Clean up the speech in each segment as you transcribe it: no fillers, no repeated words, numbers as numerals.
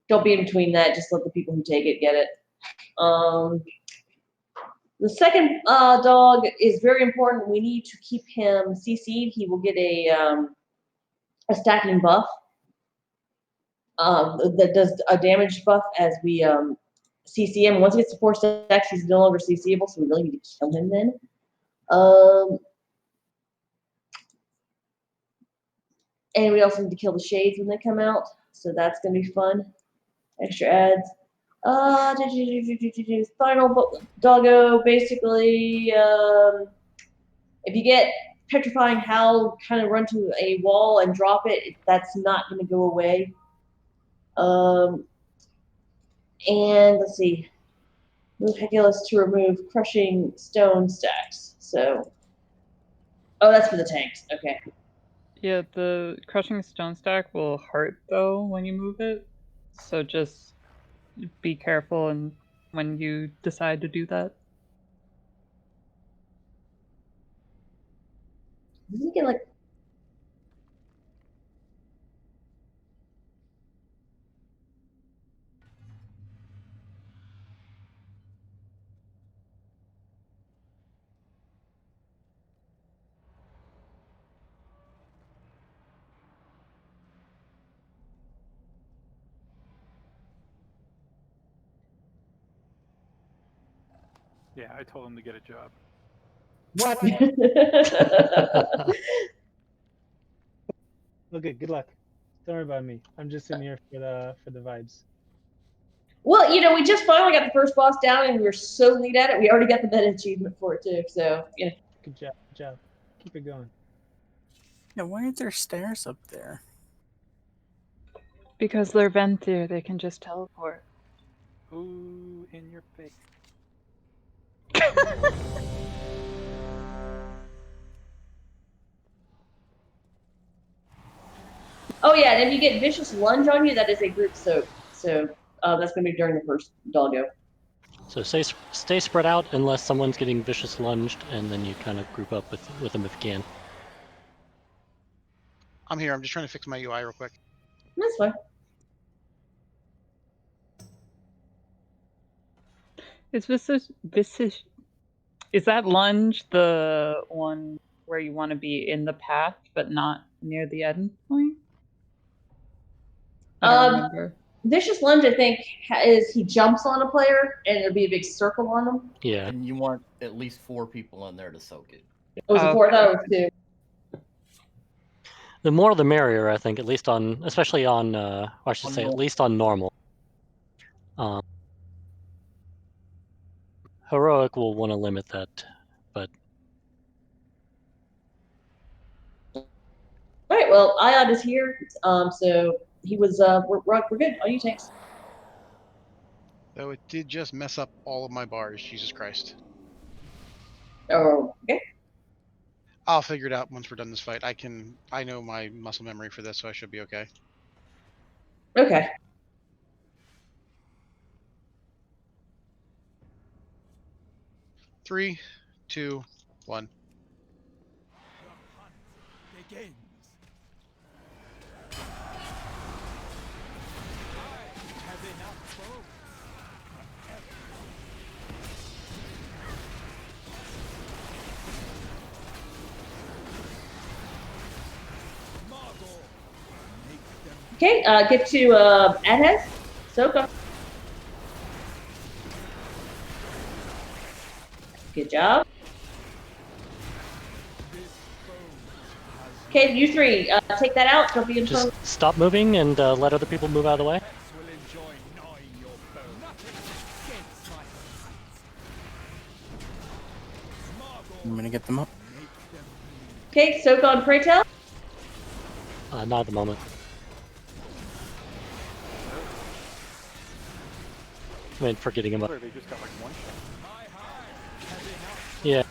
Don't be in between that. Just let the people who take it get it. The second dog is very important. We need to keep him CC'd. He will get a stacking buff that does a damage buff as we CC him. Once he gets to 4 stacks, he's no longer CCable, so we really need to kill him then. And we also need to kill the shades when they come out, so that's gonna be fun. Extra ads. Final doggo. Basically, if you get petrifying howl, kind of run to a wall and drop it. That's not gonna go away. And let's see. Move Heculus to remove crushing stone stacks. So, oh, that's for the tanks. Okay. Yeah, the crushing stone stack will hurt though when you move it. So just be careful and when you decide to do that. Doesn't he get like? Yeah, I told him to get a job. What? Okay, good luck. Don't worry about me. I'm just in here for the vibes. Well, you know, we just finally got the first boss down, and we were so lead at it. We already got the meta achievement for it too. So, yeah. Good job. Good job. Keep it going. Yeah, why aren't there stairs up there? Because they're Ventir, they can just teleport. Ooh, in your face. Oh yeah, and if you get vicious lunge on you, that is a group soak. So that's gonna be during the first doggo. So stay spread out unless someone's getting vicious lunged, and then you kind of group up with them if you can. I'm here. I'm just trying to fix my UI real quick. That's fine. Is is that lunge the one where you want to be in the path but not near the end point? I don't remember. Vicious lunge, I think, is he jumps on a player and there'll be a big circle on him. Yeah. And you want at least 4 people in there to soak it. Was it 4? I thought it was 2. The more the merrier, I think. At least on, especially on, or I should say, at least on normal. Heroic will want to limit that, but. All right. Well, Iod is here. So he was. We're good. All you tanks. Though it did just mess up all of my bars. Jesus Christ. Oh, okay. I'll figure it out once we're done this fight. I know my muscle memory for this, so I should be okay. Okay. Three, 2, 1. Begins. I have enough bones. Okay, get to Adhes. Soka. Good job. Okay, you 3, take that out. Don't be in front. Just stop moving and let other people move out of the way. I'm gonna get them up. Okay, soak on Pray Tell. Not at the moment. I mean, for getting him up. They just got like 1 shot. Yeah.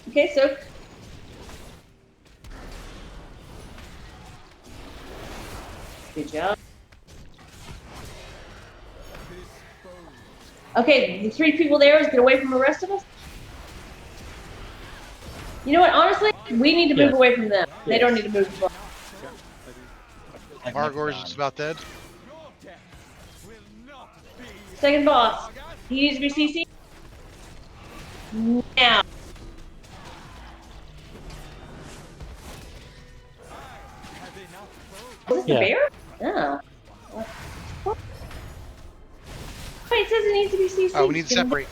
Okay, soak. Good job. Okay, the 3 people there is get away from the rest of us. You know what? Honestly, we need to move away from them. They don't need to move from us. Like Margor's next just time. about dead. Second boss. He needs to be CC. Now. Is this the Yeah. bear? Oh. Wait, it says it needs to be CC. Oh, we need to separate.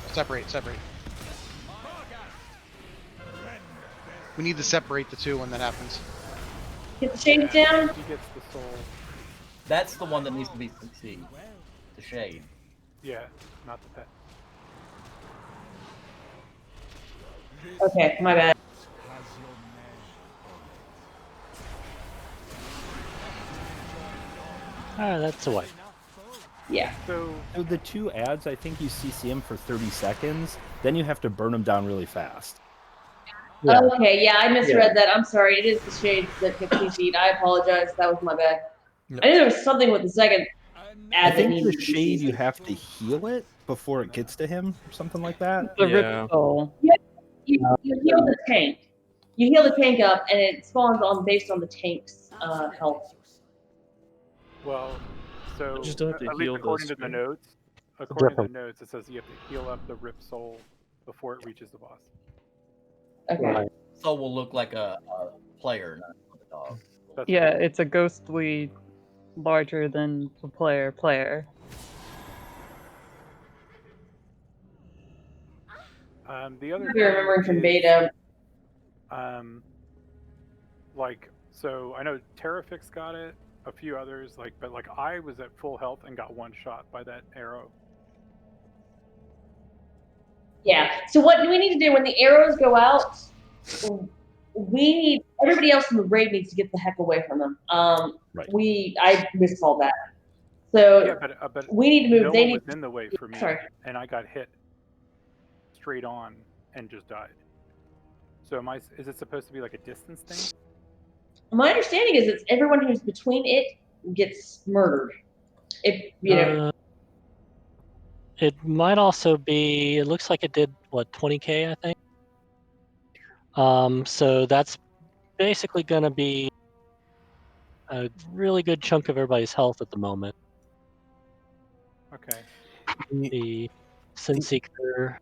We need to separate the two when that happens. Get the shades down. He gets the soul. That's the one that needs to be CC. The shade. Yeah, not the pet. Okay, my bad. Alright, that's a wipe. Yeah. So So the 2 ads, I think you CC them for 30 seconds, then you have to burn them down really fast. Yeah. Okay, yeah, I misread that. I'm sorry. It is the shades that get CC'd. I apologize. That was my bad. No. I knew there was something with the second I ad that think needed the to be shade you CC'd. have to heal it before it gets to him, or something like that. The Yeah. Rip Soul. You heal the tank. You heal the tank up, and it spawns on based on the tank's health. well, so Just don't have to at least heal according the to the screen. notes, it says you have to heal up the Rip Soul before it reaches the boss. Okay. Right. So will look like a player, not a dog. That's Yeah, it's a ghostly larger than the player. The other If you're remembering from is, beta. like, so I know Terrafix got it, a few others, but I was at full health and got one shot by that arrow. Yeah. So what do we need to do when the arrows go out? Everybody else in the raid needs to get the heck away from them. Right. I miscalled that. So Yeah, but we need to move. no They one need. was in the way for me, Sorry. and I got hit straight on and just died. So is it supposed to be like a distance thing? My understanding is it's everyone who's between it gets murdered. If you know. It might also be. It looks like it did what 20k, I think. So that's basically going to be a really good chunk of everybody's health at the moment. Okay. The Sin Seeker.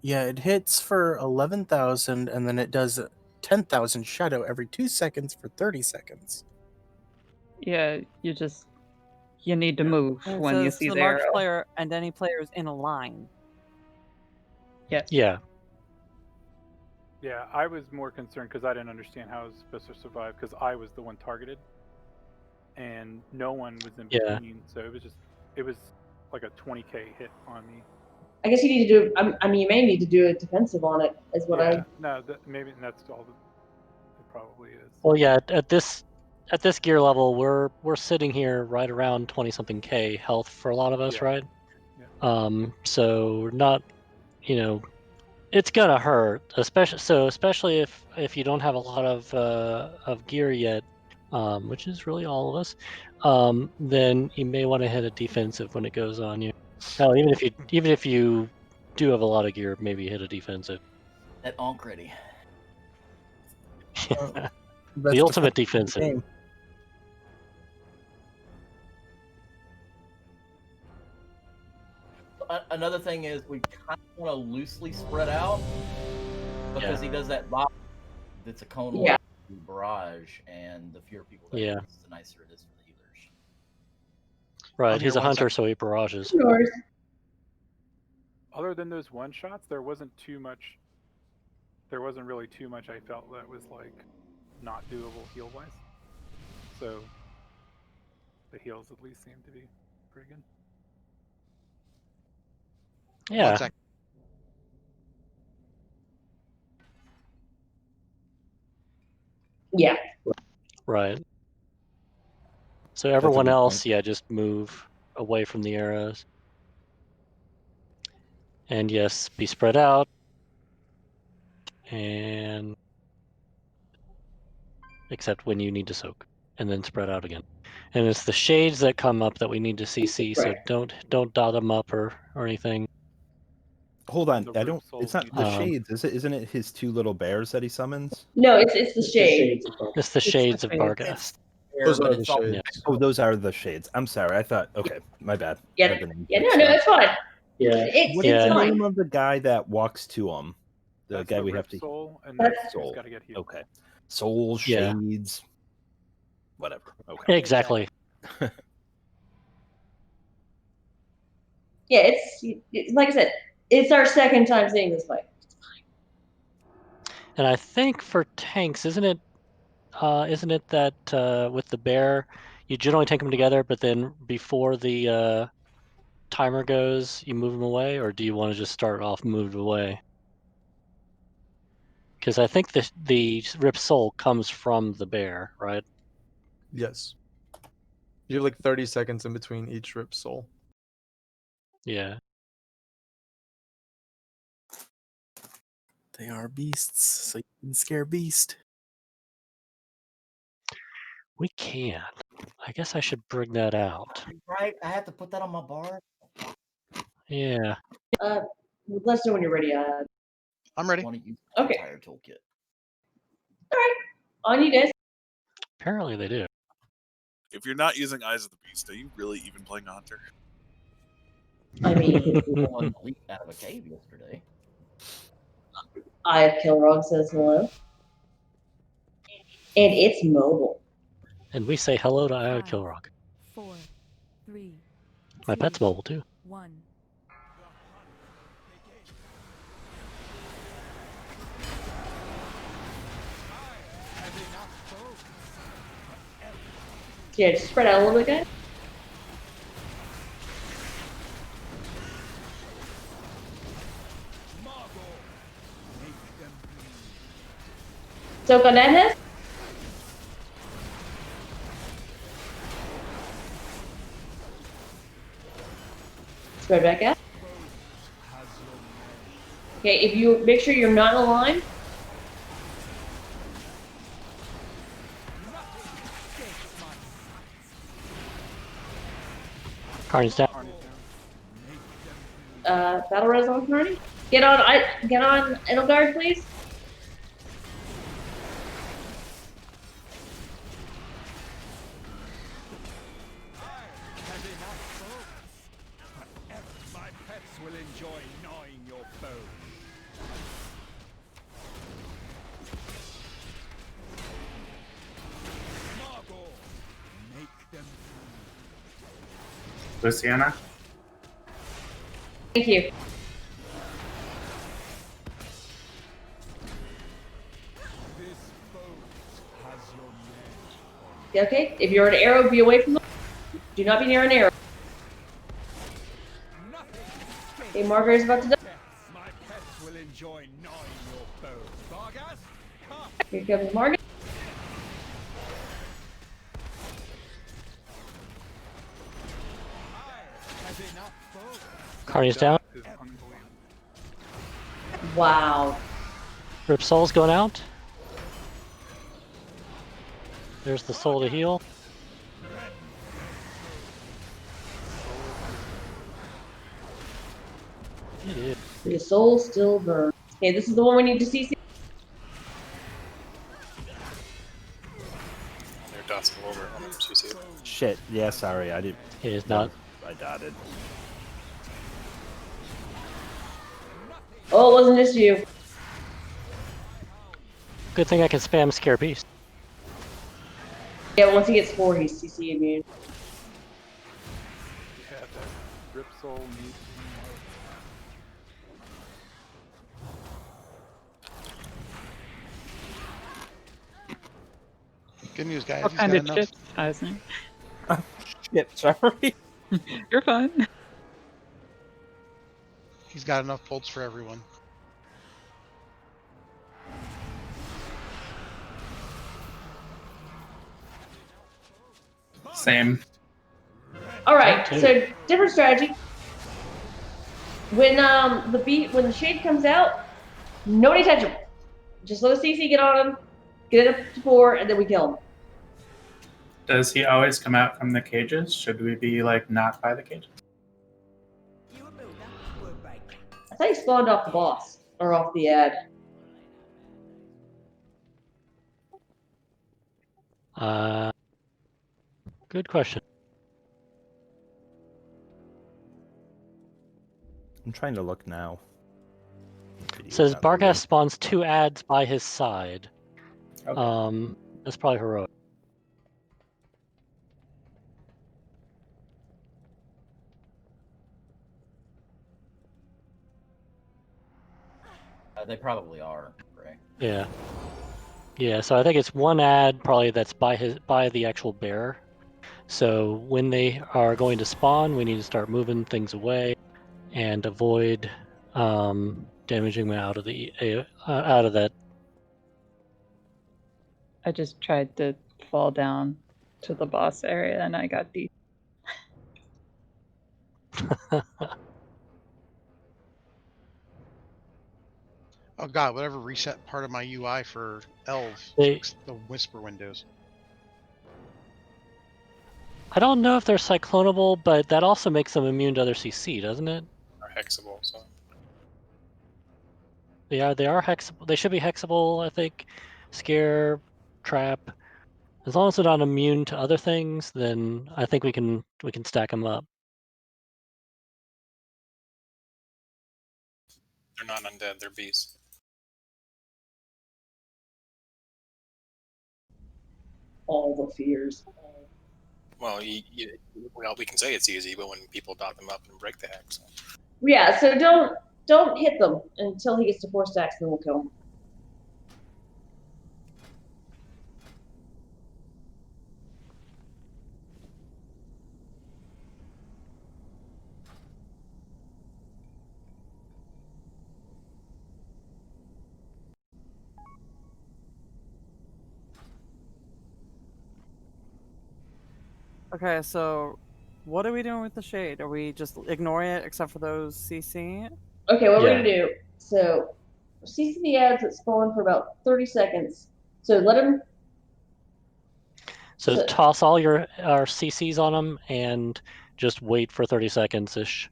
Yeah, it hits for 11,000, and then it does 10,000 shadow every 2 seconds for 30 seconds. Yeah, you need to move And it when you says see to the the marked arrow. player and any players in a line. Yes. Yeah. Yeah, I was more concerned because I didn't understand how I was supposed to survive because I was the one targeted, and no one was in Yeah. between. So it was like a 20k hit on me. I guess you need to do. I mean, you may need to do a defensive on it. Is what I. No, maybe that's all it probably is. Well, yeah. At this gear level, we're sitting here right around 20 something k health for a lot of us, Yeah. right? Yeah. So we're not, it's gonna hurt, especially if you don't have a lot of gear yet, which is really all of us. Then you may want to hit a defensive when it goes on you. Hell, even if you do have a lot of gear, maybe hit a defensive. That Ankh ready. The ultimate defensive. Another thing is we kind of want to loosely spread out because he does that box. It's a cone barrage, and the fewer people that use, the nicer it is for the healers. Right, he's a hunter, so he barrages. Other than those one shots, there wasn't really too much I felt that was like not doable heal wise. So the heals at least seem to be pretty good. Yeah. 1 second. Yeah. Right. So everyone else, just move away from the arrows. And yes, be spread out. And except when you need to soak. and then spread out again. And it's the shades that come up that we need to CC. So don't dot them up or anything. Hold on, The I root don't. soul It's not needs the to- shades, is it? Isn't it his 2 little bears that he summons? No, it's the shade. It's the shades of shades. Barghest. Those are but the it's all shades. Oh, those are the shades. I'm sorry. I thought. Okay, my bad. Yeah, Got the name yeah, mixed no, up. it's fine. Yeah. It's What is Yeah. the fine. name of the guy that walks to him? The That's guy the we Rip have to. Soul, and That's- that's who's got to get healed. Okay. Soul, Yeah. shades, whatever. Okay. Exactly. Yeah, it's like I said, it's our second time seeing this fight. And I think for tanks, isn't it that with the bear, you generally take them together, but then before the timer goes, you move them away, or do you want to just start off moved away? Because I think the Rip Soul comes from the bear, right? Yes. You have like 30 seconds in between each Rip Soul. Yeah. They are beasts, so you can scare beast. We can. I guess I should bring that out. right. I have to put that on my bar. Yeah. Let us know when you're ready. I'm ready. Want to use Okay. entire toolkit. On you guys. Apparently they do. If you're not using Eyes of the Beast, are you really even playing a hunter? I mean, One leaped out of a cave yesterday. I have Kilrog says hello. And it's mobile. And we say hello to Io 5, Kilrog. 4, 3, My pet's mobile too. 1. Yeah, just spread out a little bit, guys. Soak on that head. Spread back out. Okay, if you make sure you're not in a line. Carney's down. Battle res on Carney. Get on Edelgard, please. My pets will enjoy gnawing your bone. Margot, make them. Luciana? Thank you. This boat has your name. Yeah, okay, if you're an arrow, be away from them. Do not be near an arrow. Okay, Margaret's about to die. My pets will enjoy gnawing your bone. Vargas, come. Here comes Margaret. Has enough bones. Carney's down. Is unbelievable. Wow. Rip Soul's going out. There's the soul to heal. Yeah. The soul still burns. Okay, this is the one we need to CC. They're dust all over on them, CC. Shit. Yeah, sorry. I didn't. It is not. I dotted. Oh, it wasn't just you. Good thing I can spam Scare Beast. Yeah, once he gets 4, he's CC immune. Yeah, that Rip Soul needs Good news, guys. What He's kind got of enough. chips, Eisner? Shit. Sorry. You're fine. He's got enough bolts for everyone. Same. All right, Too. so different strategy. When when the shade comes out, nobody touch him. Just let the CC get on him, get it up to 4, and then we kill him. Does he always come out from the cages? Should we be like not by the cages? I thought he spawned off the boss or off the ad. Good question. I'm trying to look now. It says Not loading. Barghast spawns 2 ads by his side. Okay. That's probably heroic. They probably are, right? Yeah. Yeah, so I think it's 1 ad probably that's by the actual bearer. So when they are going to spawn, we need to start moving things away and avoid damaging them out of that. I just tried to fall down to the boss area and I got deep. Oh god, whatever reset part of my UI for Elves, They- the whisper windows. I don't know if they're cyclonable, but that also makes them immune to other CC, doesn't it? Or hexable, so. They are hexable. They should be hexable, I think. Scare, trap. As long as they're not immune to other things, then I think we can stack them up. They're not undead, they're beasts. All the fears. Well, well, we can say it's easy, but when people dot them up and break the hex. Yeah, so don't hit them until he gets to 4 stacks, then we'll kill him. Okay, so what are we doing with the shade? Are we just ignoring it except for those CC? Okay, what we're gonna do? So, CC the ads that spawn for about 30 seconds. So let them. So toss all our CCs on them and just wait for 30 seconds ish,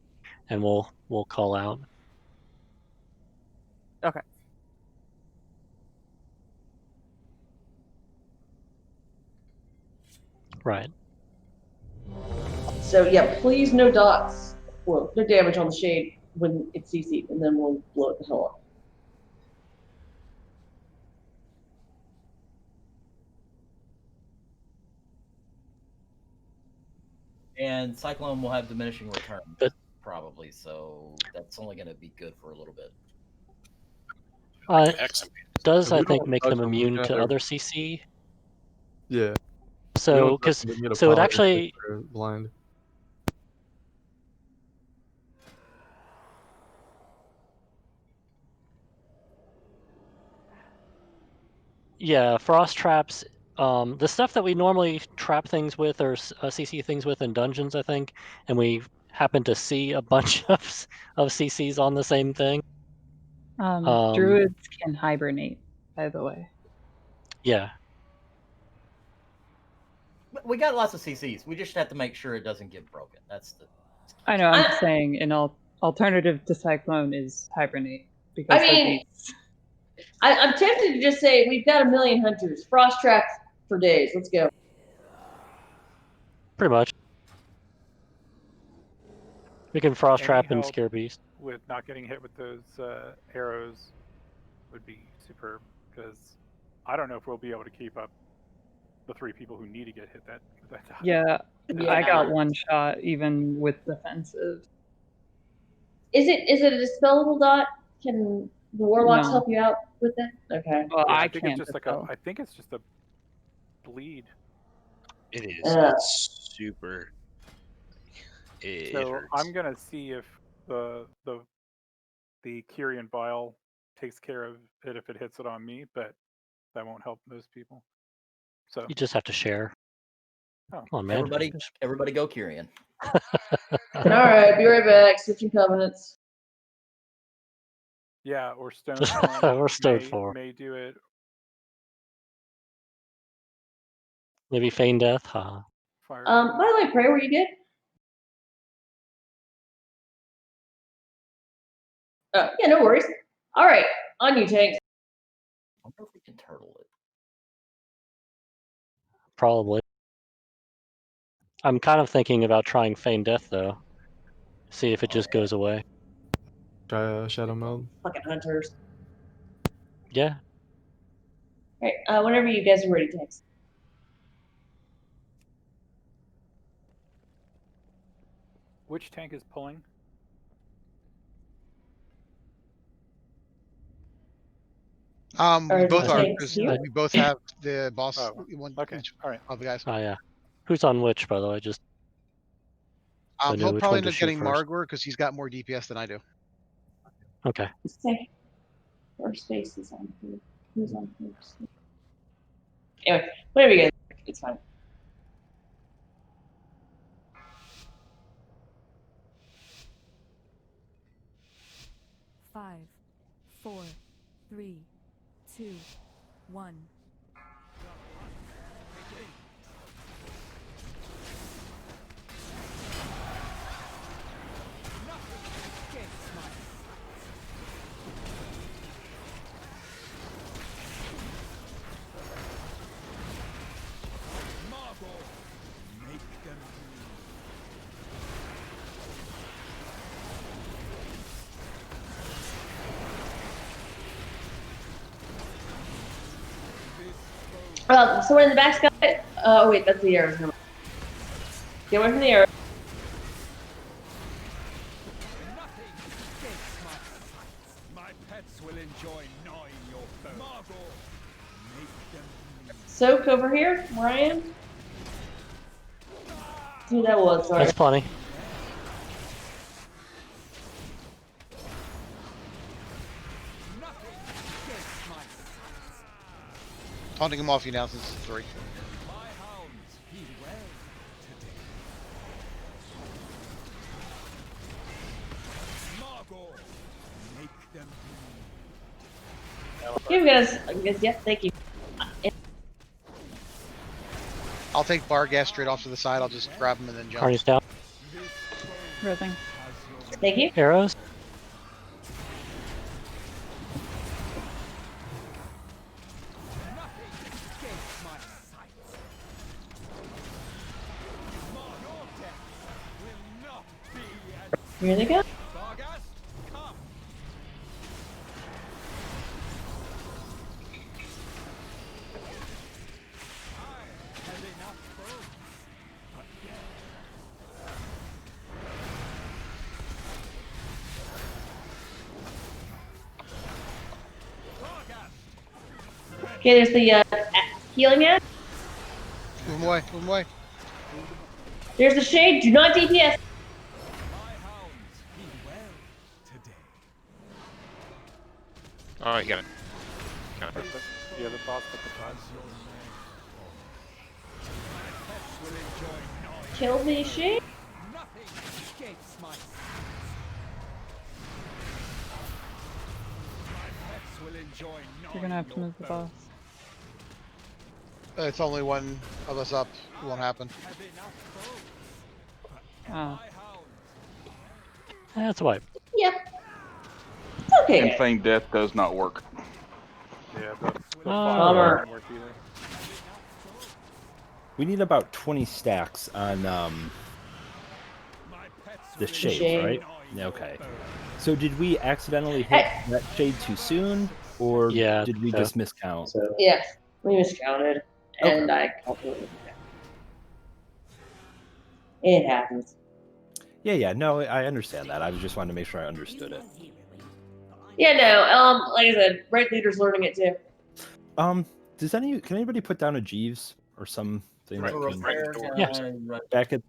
and we'll call out. Okay. Right. So yeah, please no dots. Well, no damage on the shade when it's CC'd, and then we'll blow it the hell up. And Cyclone will have diminishing returns, probably, so that's only going to be good for a little bit. Does I think make them immune to other CC? Yeah. So it actually blind. Yeah, frost traps. The stuff that we normally trap things with or CC things with in dungeons, I think, and we happen to see a bunch of CCs on the same thing. Druids can hibernate, by the way. Yeah. We got lots of CCs. We just have to make sure it doesn't get broken. That's the. I know. I'm saying an alternative to Cyclone is hibernate because I mean, I'm tempted to just say we've got 1 million hunters. Frost traps for days. Let's go. Pretty much. We can frost trap and help scare beast. with not getting hit with those arrows would be superb, because I don't know if we'll be able to keep up the 3 people who need to get hit that time. Yeah, I got 1 shot even with defensive. Is it a dispellable dot? Can the warlocks No. help you out with that? Okay. Well, Yeah, I think can't it's just dispel. I think it's just a bleed. It is. It's super. It So hurts. I'm gonna see if the Kyrian vial takes care of it if it hits it on me, but that won't help those people. So You just have to share. Oh. Come on, man. Everybody go Kyrian. All right, be right back. Switching covenants. yeah, or Stone Or Stone Form. may do it. Maybe feign death. Huh. Fire. By the way, Prey, were you good? Yeah, no worries. All right, on you, Tanks. I wonder if we can turtle it. Probably. I'm kind of thinking about trying feign death though. See if it just goes away. Try shadow meld. Fucking hunters. Yeah. All right, whenever you guys are ready, Tanks. Which tank is pulling? We both are tanks because here? we both have the boss. Oh, One okay. each All right. of the guys. Oh yeah. Who's on which, by the way? Just so I know He'll which probably one end to up shoot getting first. Margor because he's got more DPS than I do. Okay. Say, first base is on here. Who's on first? Anyway, whatever you guys, it's fine. Five, 4, 3, 2, 1. So we're in the back, Scott. Oh wait, that's the arrows. Get away from the arrow. My pets will enjoy gnawing your bones. Soak over here, where I am. Who that was? Sorry. That's plenty. Taunting him off you now since it's 3. You guys, yep, thank you. I'll take Bargas straight off to the side. I'll just grab him and then jump. Carney's down. Rising. Thank you. Arrows. Here they go. Okay, there's the healing app. Move him away. Move him away. There's the shade. Do not DPS. Oh, you got it. Got it. The other boss with the flash. Kill the shade. You're gonna have to move the boss. It's only one of us up. It won't happen. Oh. That's a wipe. Yep. It's okay. And feign death does not work. Yeah, the Bummer. doesn't work either. We need about 20 stacks on the shade, shade. right? Yeah, okay. So did we accidentally hit that shade too soon, or Yeah, did we just miscount? Yeah, we miscounted, and I calculated it. It happens. Yeah, no, I understand that. I was just wanting to make sure I understood it. Yeah, no. Like I said, Red Leader's learning it too. Can anybody put down a Jeeves or something Right, that can repair Yeah. guy, right. back at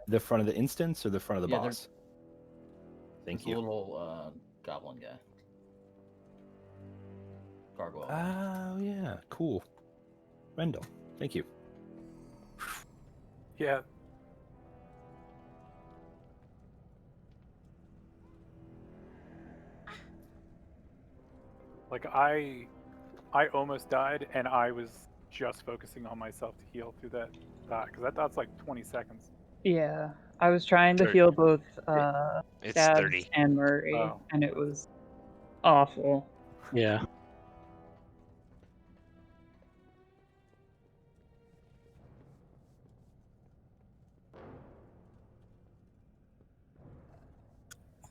the front of the instance or the front of the Yeah, boss? Thank There's you. a little goblin guy. Gargoyle. Oh yeah, cool. Rendell, thank you. Yeah. Like I almost died, and I was just focusing on myself to heal through that dot, because that dot's like 20 seconds. Yeah, I was trying to 30. heal both It's Dabs 30. and Murray, Oh. and it was awful. Yeah.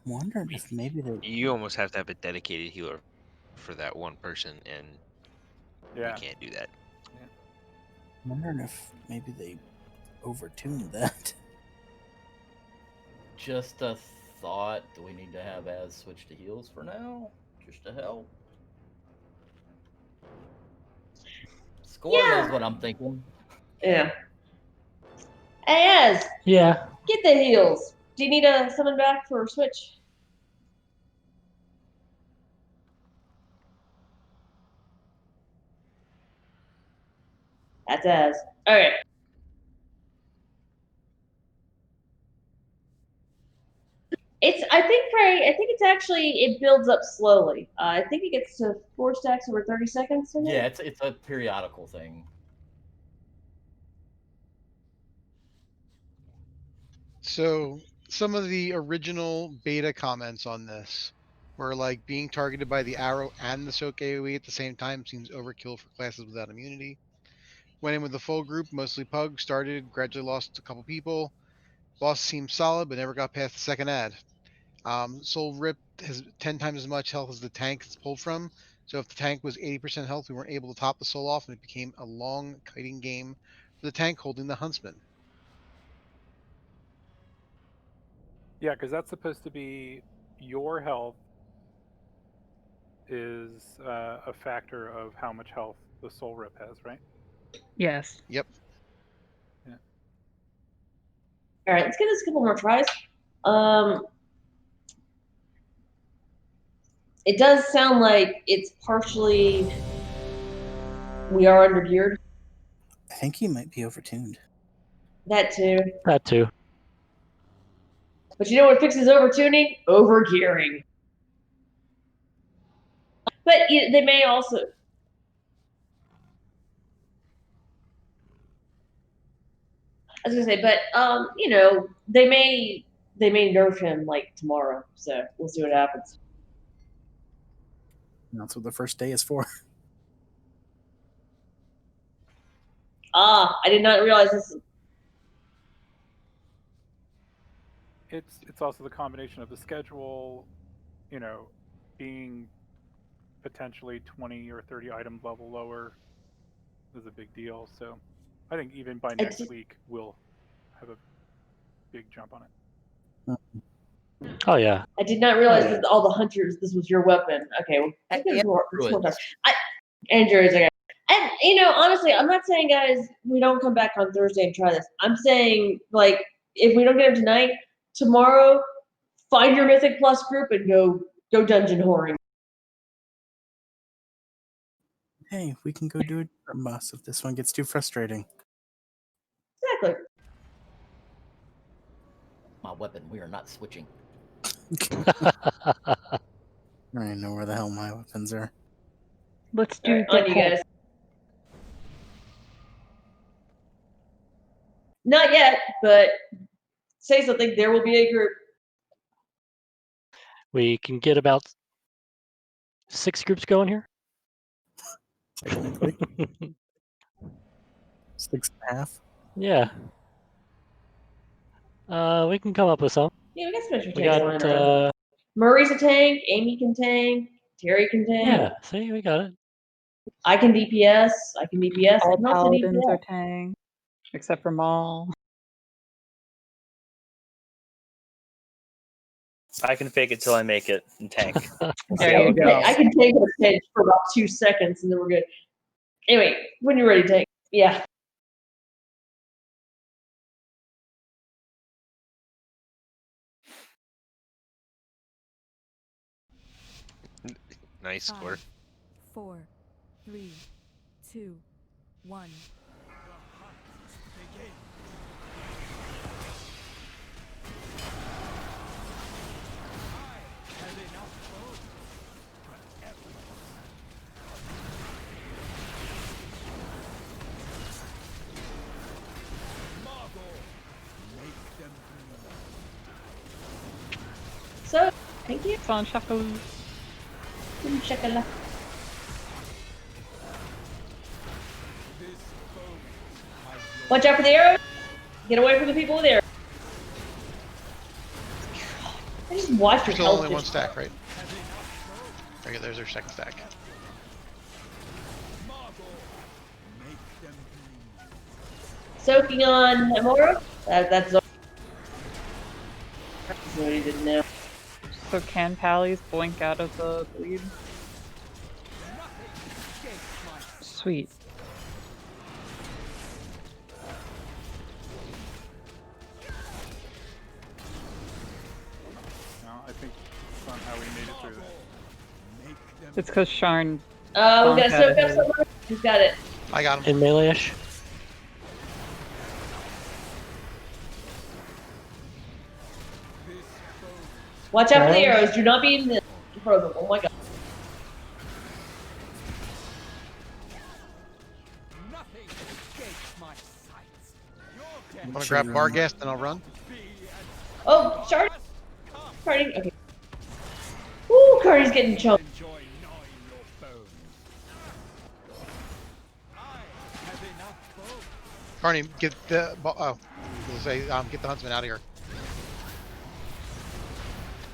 I'm wondering if maybe they. You almost have to have a dedicated healer for that one person, and Yeah. you can't do that. I'm wondering if maybe they overtuned that. Just a thought. Do we need to have Az switch to heals for now? Just to help? Score knows what I'm thinking. Yeah. Hey, Ez, Yeah. get the heals. Do you need a summon back for a switch? That's Ez. Alright. I think it's actually, it builds up slowly. I think it gets to 4 stacks over 30 seconds. Yeah, it's a periodical thing. So some of the original beta comments on this were like being targeted by the arrow and the soak AoE at the same time seems overkill for classes without immunity. Went in with the full group, mostly pug, started, gradually lost a couple people. Boss seemed solid, but never got past the second ad. Soul Rip has 10 times as much health as the tank it's pulled from. So if the tank was 80% health, we weren't able to top the soul off, and it became a long kiting game for the tank holding the Huntsman. Yeah, because that's supposed to be your health is a factor of how much health the Soul Rip has, right? Yes. Yep. Yeah. Alright, let's give this a couple more tries. It does sound like it's partially we are under geared. I think he might be overtuned. That too. That too. But you know what fixes overtuning? Overgearing. But they may also. I was gonna say, but they may nerf him like tomorrow. So we'll see what happens. That's what the first day is for. I did not realize this. It's also the combination of the schedule, being potentially 20 or 30 item level lower is a big deal. So I think even by next week we'll have a big jump on it. Oh yeah. I did not realize that all the hunters, this was your weapon. Okay, well, there's more time. Andrews, okay. And honestly, I'm not saying, guys, we don't come back on Thursday and try this. I'm saying, like, if we don't get him tonight, tomorrow, find your Mythic Plus group and go dungeon whoring. Hey, we can go do a different boss if this one gets too frustrating. Exactly. My weapon, we are not switching. I don't know where the hell my weapons are. Let's do on you guys. Not yet, but say something. There will be a group. We can get about 6 groups going here. Technically. 6.5. Yeah. We can come up with some. Yeah, we got some extra We tanks. got Murray's a tank. Amy can tank. Terry can tank. yeah. See, we got it. I can DPS. I can DPS. All I can also paladins DPS. are tank, except for Maul. I can fake it till I make it and tank. There you go. I can take a pinch for about 2 seconds and then we're good. Anyway, when you're ready, tank. Yeah. Nice score. 5, 4, 3, 2, 1. Thank you. It's on shuffle. Chocolate. Watch out for the arrows. Get away from the people with arrows. I just watched your Still health. only one stack, right? Okay, there's our second stack. Soaking on Amora. That's what he didn't know. So can Pallies blink out of the bleed? Sweet. No, I think somehow we made it through that. It's because Sharn. We gotta soak up someone. Who's got it? I got him. In melee-ish. Watch out for the arrows. Do not be in front of them. Oh my god. I'm gonna grab Barghast and I'll run. Oh, Shard. Cardi. Okay. Ooh, Cardi's getting choked. Carney, get the get the Huntsman out of here.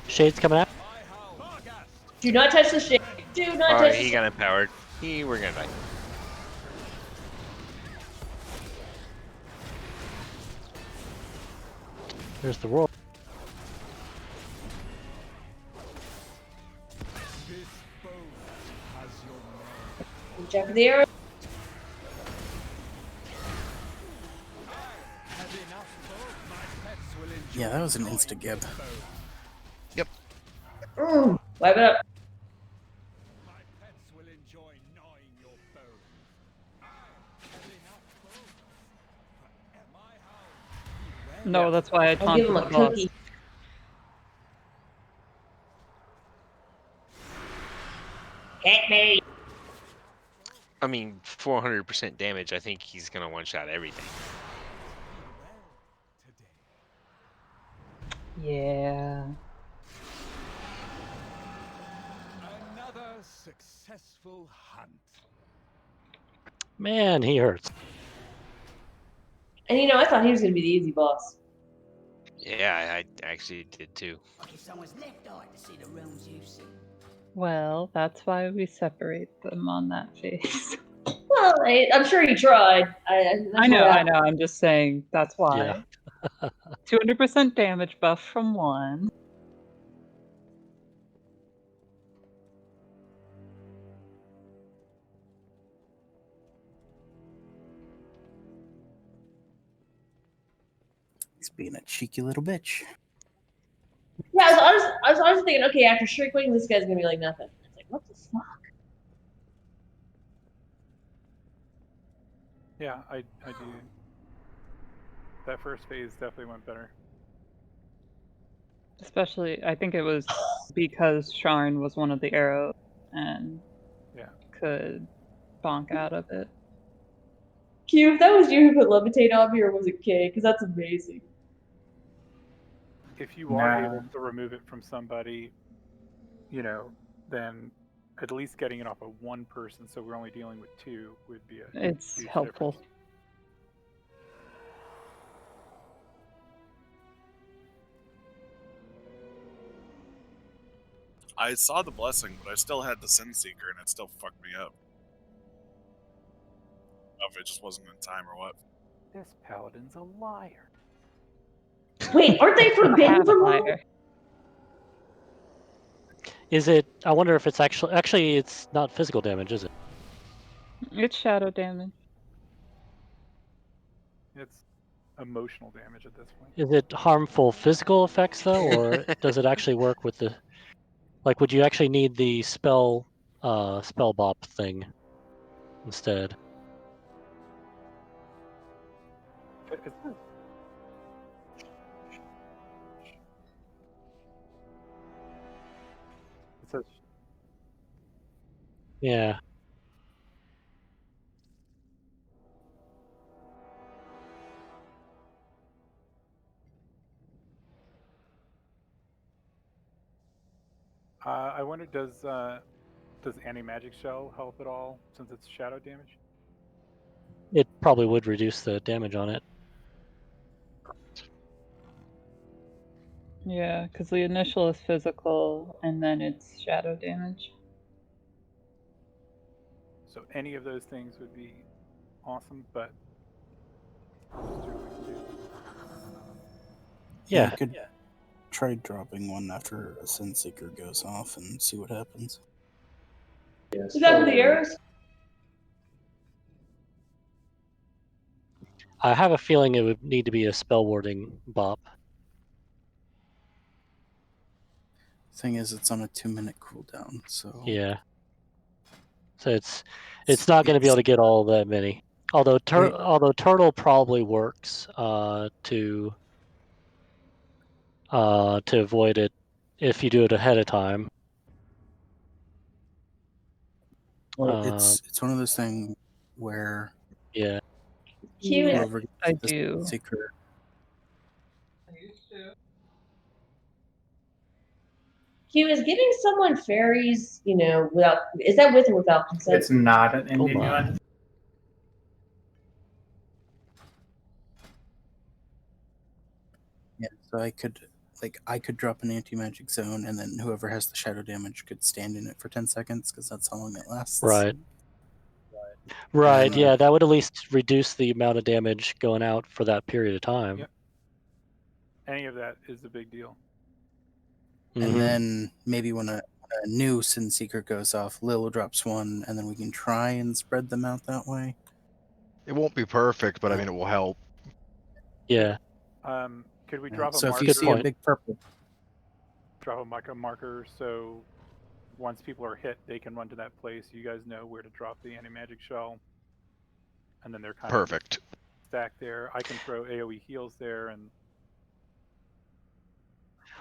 Shade's coming out. Do not touch the shade. Do not touch the He got empowered. We're gonna die. There's the roll. Watch out for the arrows. Yeah, that was an insta-gib. Yep. Wipe it up. No, that's why I I'll give taunted him the a boss. cookie. Hit me. I mean, 400% damage. I think he's gonna one-shot everything. Yeah. Another successful hunt. Man, he hurts. And I thought he was gonna be the easy boss. Yeah, I actually did too. Someone's left eye to see the realms you see. Well, that's why we separate them on that face. Well, I'm sure he tried. I know. I'm just saying that's why. Yeah. 200% damage buff from one. He's being a cheeky little bitch. Yeah, I was honestly thinking, okay, after Shriekwing, this guy's gonna be like nothing. It's like, what the fuck? Yeah, I do. That first phase definitely went better. Especially, I think it was because Sharn was one of the arrows and could bonk out of it. Q, if that was you who put levitate on me, or was it K? Because that's amazing. If you are able to remove it from somebody, then at least getting it off of one person, so we're only dealing with two, would be a It's huge helpful. difference. I saw the blessing, but I still had the Sin Seeker, and it still fucked me up. I don't know if it just wasn't in time or what. This paladin's a liar. Wait, aren't they forbidden from liar? Is it? I wonder if it's actually it's not physical damage, is it? It's shadow damage. It's emotional damage at this point. Is it harmful physical effects though, or does it actually work with the? Like, would you actually need the spell bop thing instead? It says Yeah. I wonder, does anti-magic shell help at all since it's shadow damage? It probably would reduce the damage on it. Yeah, because the initial is physical, and then it's shadow damage. So any of those things would be awesome, but just do what we can do. Yeah, I could try dropping one after a Sin Seeker goes off and see what happens. You got the arrows? I have a feeling it would need to be a spell warding bop. Thing is, it's on a 2-minute cooldown, so Yeah. So it's not going to be able to get all that many. Although Turtle probably works to avoid it if you do it ahead of time. Well, it's one of those things where yeah, whoever gets I the do. Seeker. Q is giving someone fairies, without, is that with or without consent? It's not an Indian nuance. Yeah, so I could drop an anti-magic zone, and then whoever has the shadow damage could stand in it for 10 seconds, because that's how long it lasts. Right. Yeah, that would at least reduce the amount of damage going out for that period of time. Yep. Any of that is a big deal. And then maybe when a new Sin Seeker goes off, Lil drops one, and then we can try and spread them out that way. It won't be perfect, but I mean, it will help. Yeah. Could we drop a so marker? if you see a big purple, drop a marker so once people are hit, they can run to that place. You guys know where to drop the anti-magic shell, and then they're kind of stacked there. I can throw AOE heals there, and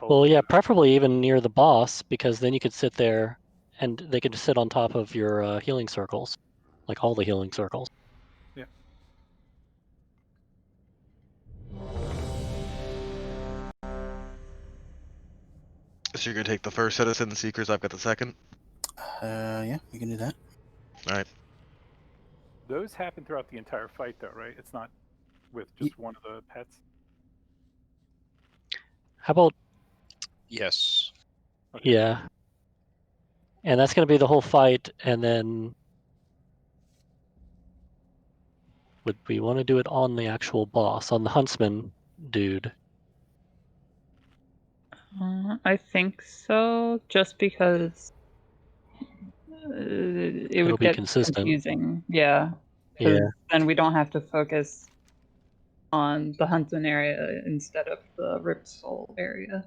well, yeah, preferably even near the boss, because then you could sit there, and they could sit on top of your healing circles, like all the healing circles. Yeah. So you're gonna take the first set of Sin Seekers. I've got the second. Yeah, we can do that. All right. Those happen throughout the entire fight, though, right? It's not with just one of the pets. How about? Yes. Okay. Yeah. And that's going to be the whole fight, and then would we want to do it on the actual boss, on the Huntsman dude? I think so, just because it It'll would be get consistent. confusing. Yeah. Because Yeah. then we don't have to focus on the Huntsman area instead of the Ripped Soul area.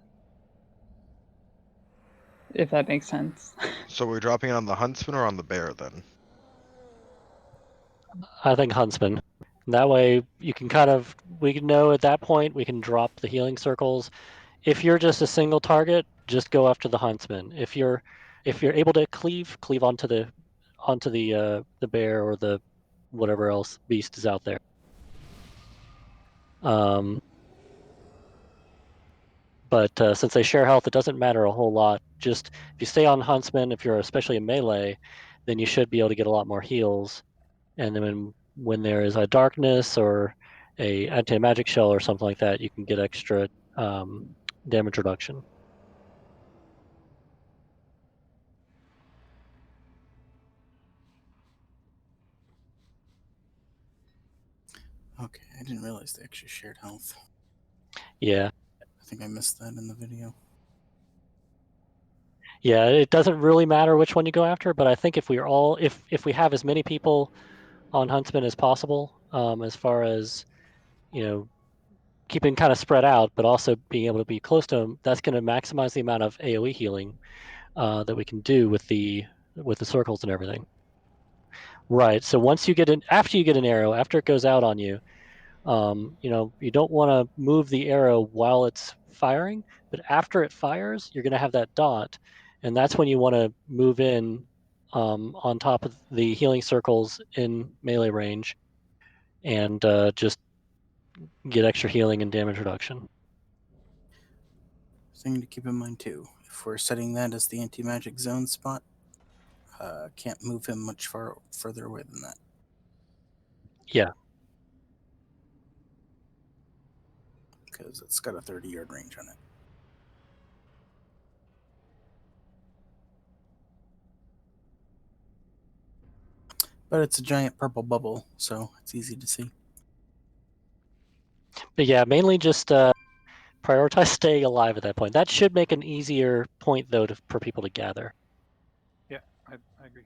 If that makes sense. So we're dropping it on the Huntsman or on the Bear then? I think Huntsman. That way you can we can know at that point we can drop the healing circles. If you're just a single target, just go after the Huntsman. If you're able to cleave onto the bear or the whatever else beast is out there. But since they share health, it doesn't matter a whole lot. Just if you stay on Huntsman, if you're especially in melee, then you should be able to get a lot more heals. And then when there is a darkness or a anti-magic shell or something like that, you can get extra damage reduction. Okay, I didn't realize they actually shared health. Yeah. I think I missed that in the video. Yeah, it doesn't really matter which one you go after, but I think if we have as many people on Huntsman as possible, as far as keeping kind of spread out, but also being able to be close to them, that's going to maximize the amount of AOE healing that we can do with the circles and everything. Right. So after you get an arrow, after it goes out on you, you don't want to move the arrow while it's firing, but after it fires, you're going to have that dot, and that's when you want to move in on top of the healing circles in melee range, and just get extra healing and damage reduction. Thing to keep in mind too If we're setting that as the anti-magic zone spot, can't move him much further away than that. Yeah. Because it's got a 30-yard range on it. But it's a giant purple bubble, so it's easy to see. But yeah, mainly just prioritize staying alive at that point. That should make an easier point, though, for people to gather. Yeah, I agree.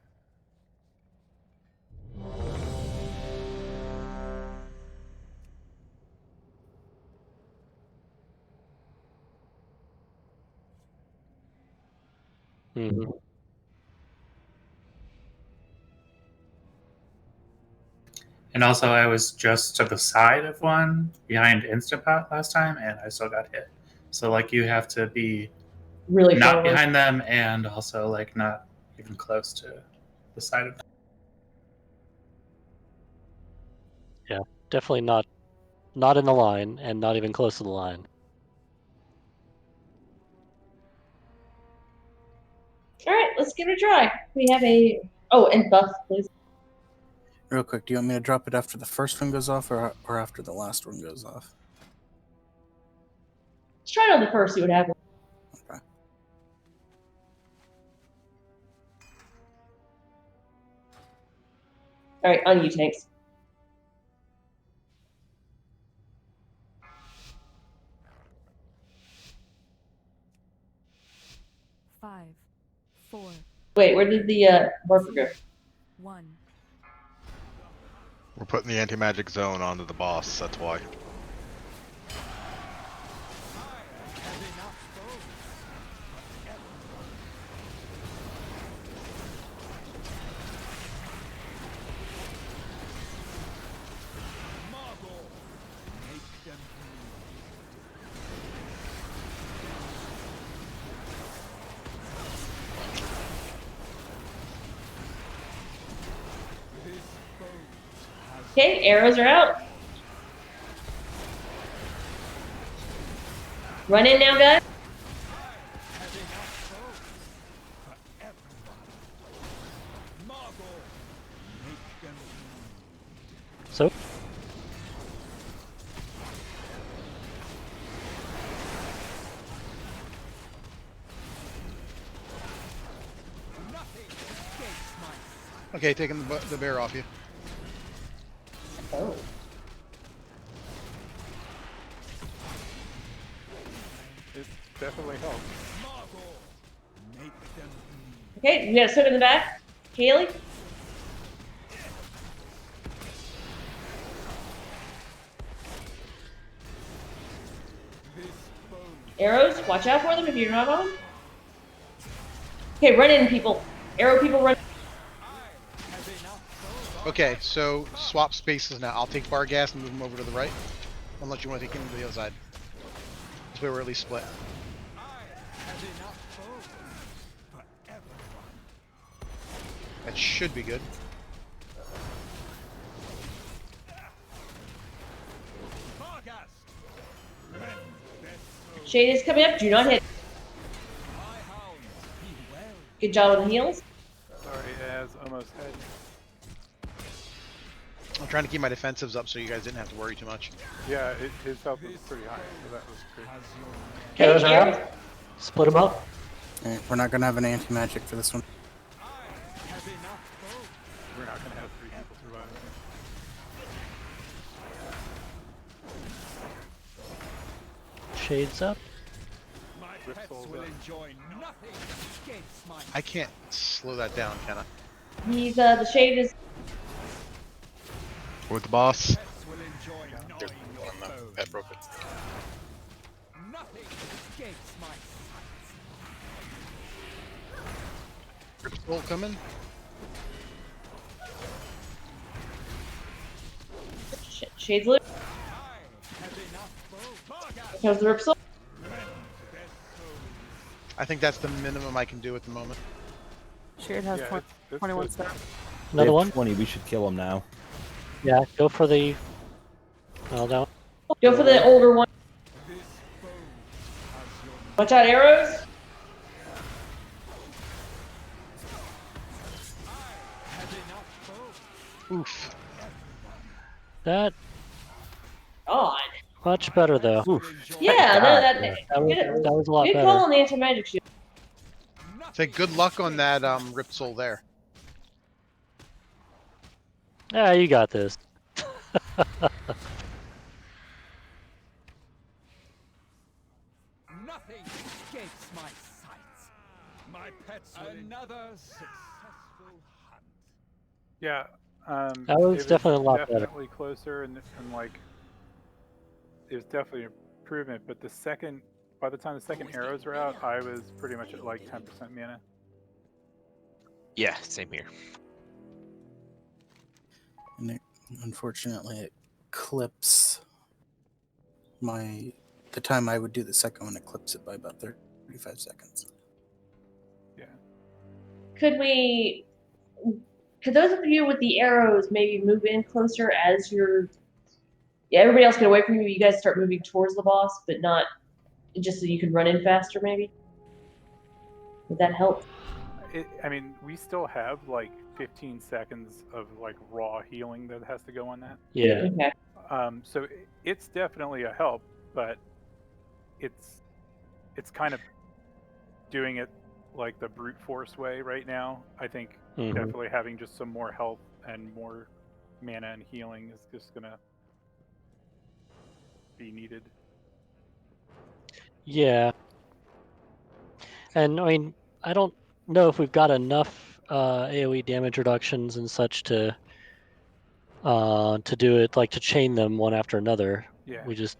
Mm-hmm. And also, I was just to the side of one behind Instant Pot last time, and I still got hit. So, like, you have to be really not forward. behind them, and also like not even close to the side of them. Yeah, definitely not in the line, and not even close to the line. All right, let's give it a try. We have a and buff, please. Real quick, do you want me to drop it after the first one goes off, or after the last one goes off? Let's try it on the first. See what happens. Okay. All right, on you, tanks. Five, 4. Wait, where did the marker go? 1. We're putting the anti-magic zone onto the boss, that's why. Okay, arrows are out. Run in now, guys. So. Okay, taking the bear off you. Oh. It definitely helps. Okay, we got a soak in the back. Haley. Arrows, watch out for them if you're not on. Okay, run in, people. Arrow people, run. Okay, so swap spaces now. I'll take bar gas and move them over to the right. Unless you want to take him to the other side. This way we're at least split. That should be good. Shade is coming up. Do not hit. Good job on the heels. Sorry, as almost had. I'm trying to keep my defensives up so you guys didn't have to worry too much. Yeah, his health was pretty high, so that was great. Okay, those are out. Split them up. Alright, we're not gonna have an anti-magic for this one. We're not going to have 3 people survive. Shades up. I can't slow that down, can I? He's the shade is. With the boss. There's one on the pet broke it. Ripple coming. Shade's loose. Here's the Ripsol. I think that's the minimum I can do at the moment. Shade has 21 steps. Another one? 20, we should kill him now. Yeah, go for the. Well, down. Go for the older one. Watch out, arrows. Oof. That God. much better though. Yeah, no, that that was a lot good better. call on the anti-magic shield. Say good luck on that ripped soul there. Yeah, you got this. Nothing escapes my sight. My pets will another successful hunt. Yeah. That was it definitely a lot better. definitely closer and like it was definitely an improvement. But by the time the second arrows were out, I was pretty much at like 10% mana. Yeah, same here. And it, unfortunately, it clips the time I would do the second one. It clips it by about 35 seconds. Yeah. Could those of you with the arrows maybe move in closer as you're? Yeah, everybody else get away from you. You guys start moving towards the boss, but not just so you can run in faster. Maybe would that help? I mean, we still have like 15 seconds of like raw healing that has to go on that. Yeah. Okay. So it's definitely a help, but it's kind of doing it like the brute force way right now. I think definitely having just some more health and more mana and healing is just gonna be needed. Yeah. And I mean, I don't know if we've got enough AoE damage reductions and such to do it, like to chain them one after another. Yeah. We just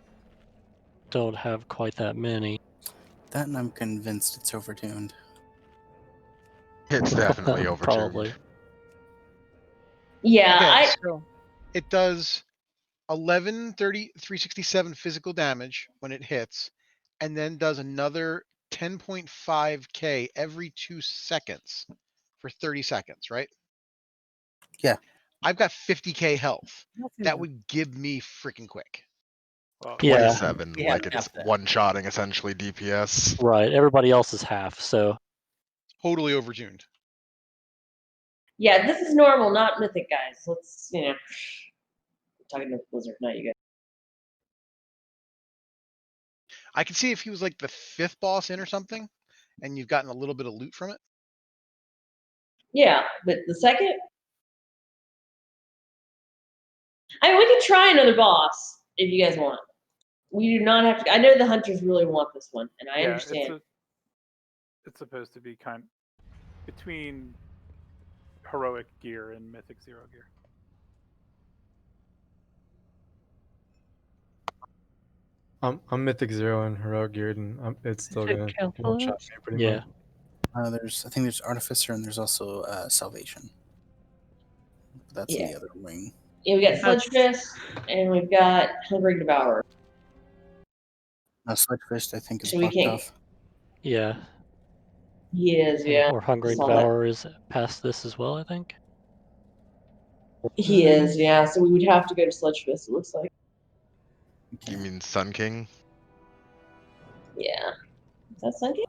don't have quite that many. That, and I'm convinced it's overtuned. It's definitely overtuned. Probably. Yeah, Okay, so it does 367 physical damage when it hits, and then does another 10.5k every 2 seconds for 30 seconds, right? Yeah. I've got 50k health. That would give me freaking quick. Well, 27, Yeah. like it's one-shotting essentially DPS. Right. Everybody else is half, so. Totally overtuned. yeah. This is normal, not mythic, guys. Let's I'm talking to Blizzard, not you guys. I could see if he was like the 5th boss in or something, and you've gotten a little bit of loot from it. Yeah, but the second, I mean, we can try another boss if you guys want. We do not have to. I know the hunters really want this one, and I understand. It's supposed to be kind of between heroic gear and mythic zero gear. I'm Mythic 0 and Heroic Geared, and it's still gonna one-shot me pretty much. I think there's Artificer and there's also Salvation. That's in the other wing. Yeah, we got Sludge Fist, and we've got Hungry Devourer. Sludge Fist, I think, is So we blocked can't. off. Yeah. He is, yeah. Or Hungry Saw that. Devourer is past this as well, I think. He is, yeah. So we would have to go to Sludge Fist, it looks like. You mean Sun King? Yeah. Is that Sun King?